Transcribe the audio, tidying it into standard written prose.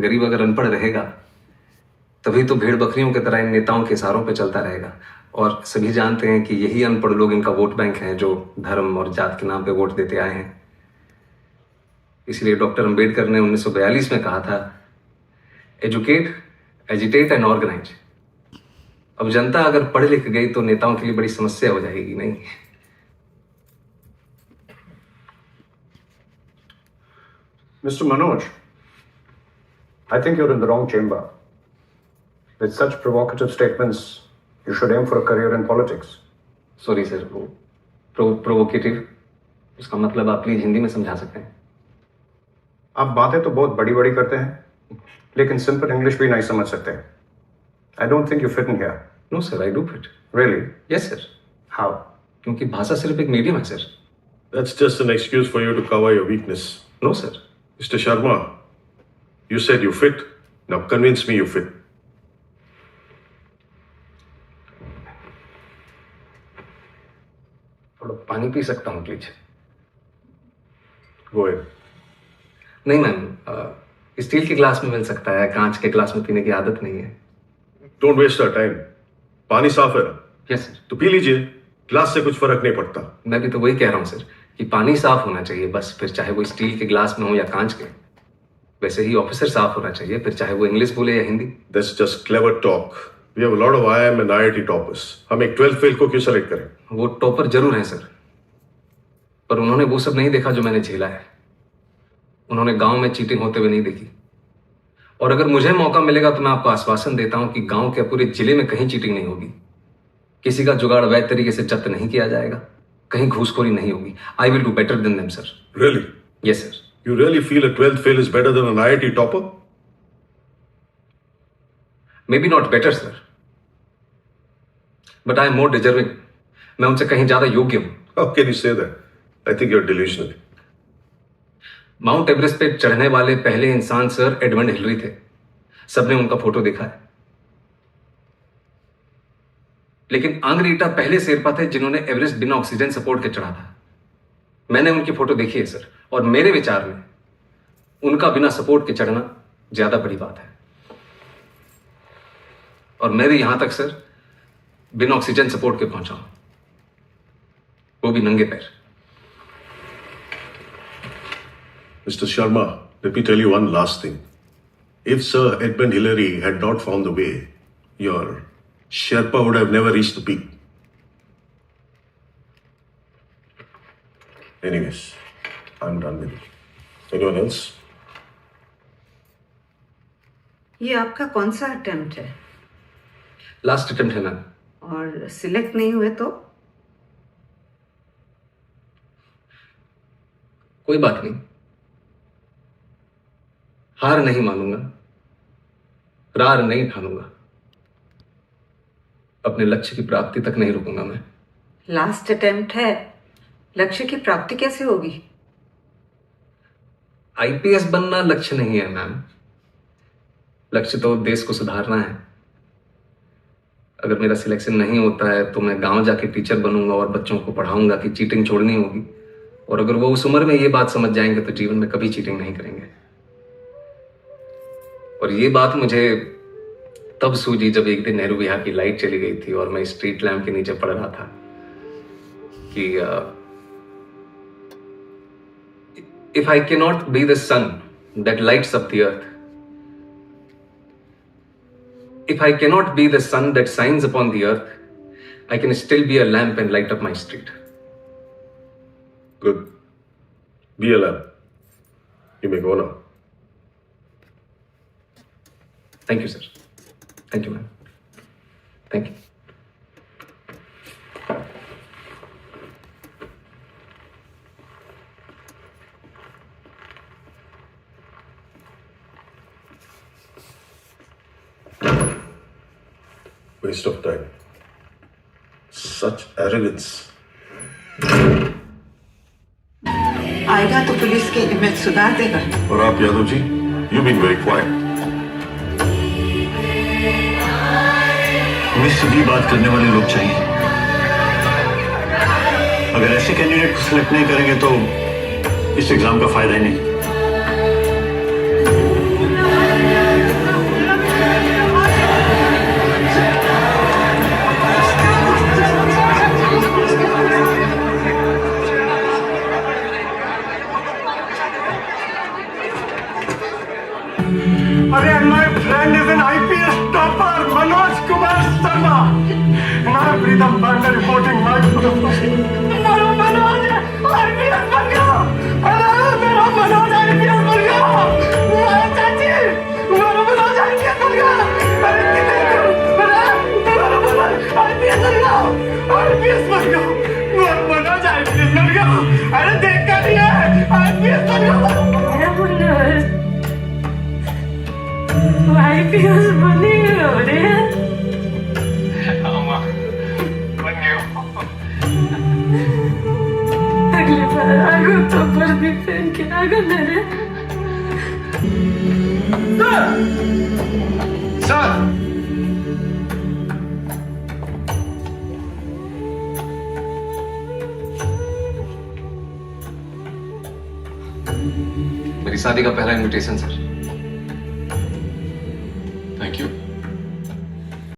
गरीब अगर अनपढ़ रहेगा तभी तो भेड़ बकरियों की तरह इन नेताओं के इशारों पे चलता रहेगा। और सभी जानते हैं कि यही अनपढ़ लोग इनका वोट बैंक है, जो धर्म और जात के नाम पे वोट देते आए हैं। इसलिए डॉक्टर अंबेडकर ने 1942 में कहा था, एजुकेट, एजिटेट एंड ऑर्गेनाइज। अब जनता अगर पढ़ लिख गई तो नेताओं के लिए बड़ी समस्या हो जाएगी, नहीं? Mr. Manoj, I think you're in the wrong chamber. With such provocative statements, you should aim for a career in politics. Sorry sir, वो प्रोवोकेटिव, उसका मतलब आप प्लीज हिंदी में समझा सकते हैं? आप बातें तो बहुत बड़ी बड़ी करते हैं, लेकिन सिंपल इंग्लिश भी नहीं समझ सकते। I don't think you fit in here. No sir, I do fit. Really? Yes sir. How? क्योंकि भाषा सिर्फ एक मीडियम है sir. That's just an excuse for you to cover your weakness. No sir. Mr. Sharma, you said you fit. Now convince me you fit. थोड़ा पानी P सकता हूँ please? Go ahead. नहीं मैम, स्टील के glass में मिल सकता है, कांच के ग्लास में पीने की आदत नहीं है। Don't waste our time. पानी साफ है ना? Yes sir. तो पी लीजिए, ग्लास से कुछ फर्क नहीं पड़ता। मैं भी तो वही कह रहा हूँ सर कि पानी साफ होना चाहिए बस, फिर चाहे वो स्टील के ग्लास में हो या कांच के। वैसे ही ऑफिसर साफ होना चाहिए, फिर चाहे वो इंग्लिश बोले या Hindi. That's just clever talk. We have a lot of IIM and IIT toppers. हम एक 12th फेल को क्यों सेलेक्ट करें? वो टॉपर जरूर हैं सर, पर उन्होंने वो सब नहीं देखा जो मैंने झेला है। उन्होंने गांव में चीटिंग होते हुए नहीं देखी। और अगर मुझे मौका मिलेगा तो मैं आपको आश्वासन देता हूं कि गांव के पूरे जिले में कहीं चीटिंग नहीं होगी, किसी का जुगाड़ वैध तरीके से जब्त नहीं किया जाएगा, कहीं घूसखोरी नहीं होगी। I will do better than them sir. Really? Yes sir. You really feel a 12th fail is better than an IIT topper? May be not better sir, but I am more deserving. मैं उनसे कहीं ज्यादा योग्य हूं। How can you say that? I think you're delusional. Mount Everest पे चढ़ने वाले पहले इंसान सर एडमंड हिलरी थे। सबने उनका फोटो देखा है। लेकिन आंग्रीटा पहले शेरपा थे जिन्होंने एवरेस्ट बिना ऑक्सीजन सपोर्ट के चढ़ा था। मैंने उनकी फोटो देखी है सर, और मेरे विचार में उनका बिना सपोर्ट के चढ़ना ज्यादा बड़ी बात है। और मैं भी यहां तक सर बिना ऑक्सीजन सपोर्ट के पहुंचा हूं, वो भी नंगे पैर। Mr. Sharma, let me tell you one last thing. If Sir Edmund Hillary had not found the way, your Sherpa would have never reached the peak. Anyways, I'm done with it. Anyone else? ये आपका कौन सा attempt है? Last attempt है ma'am. और select नहीं हुए तो? कोई बात नहीं, हार नहीं मानूंगा, रार नहीं ठानूंगा, अपने लक्ष्य की प्राप्ति तक नहीं रुकूंगा मैं। लास्ट अटेम्प्ट है, लक्ष्य की प्राप्ति कैसे होगी? आईपीएस बनना लक्ष्य नहीं है मैम, लक्ष्य तो देश को सुधारना है। अगर मेरा सिलेक्शन नहीं होता है तो मैं गांव जाके टीचर बनूंगा और बच्चों को पढ़ाऊंगा कि चीटिंग छोड़नी होगी। और अगर वो उस उम्र में ये बात समझ जाएंगे तो जीवन में कभी चीटिंग नहीं करेंगे। और ये बात मुझे तब सूझी जब एक दिन नेहरू विहार की लाइट चली गई थी और मैं स्ट्रीट लैम्प के नीचे पड़ रहा था कि if I can not be the sun that lights up the earth, if I cannot be the sun that shines upon the earth, I can still be a lamp and light up my street. Good. Be a lamp. You may go now. Thank you, sir. Thank you, ma'am. Thank you. Waste of time. Such arrogance. आएगा तो police की image सुधार देगा। और आप Yadav ji, you've been very quiet. हमें सीधी बात करने वाले लोग चाहिए। अगर ऐसे कैंडिडेट को सिलेक्ट नहीं करेंगे तो इस एग्जाम का फायदा ही नहीं। अरे my friend is an IPS topper, Manoj Kumar Sharma. And I am Pritam Pandey reporting live from the first. मेरा मनोज IPS बन गया. अरे मेरा मनोज IPS बन गया. अरे चाची, मेरा मनोज IPS बन गया. अरे कितने मेरा मनोज IPS बन गया. IPS बन गया. मेरा मनोज IPS बन गया. अरे देखा नहीं है IPS बन गया. मेरा मनोज IPS बनी हो रहे हैं। अगली बार आगो तो वर्दी पहन के आगो मेरे। सर मेरी शादी का पहला इनविटेशन सर।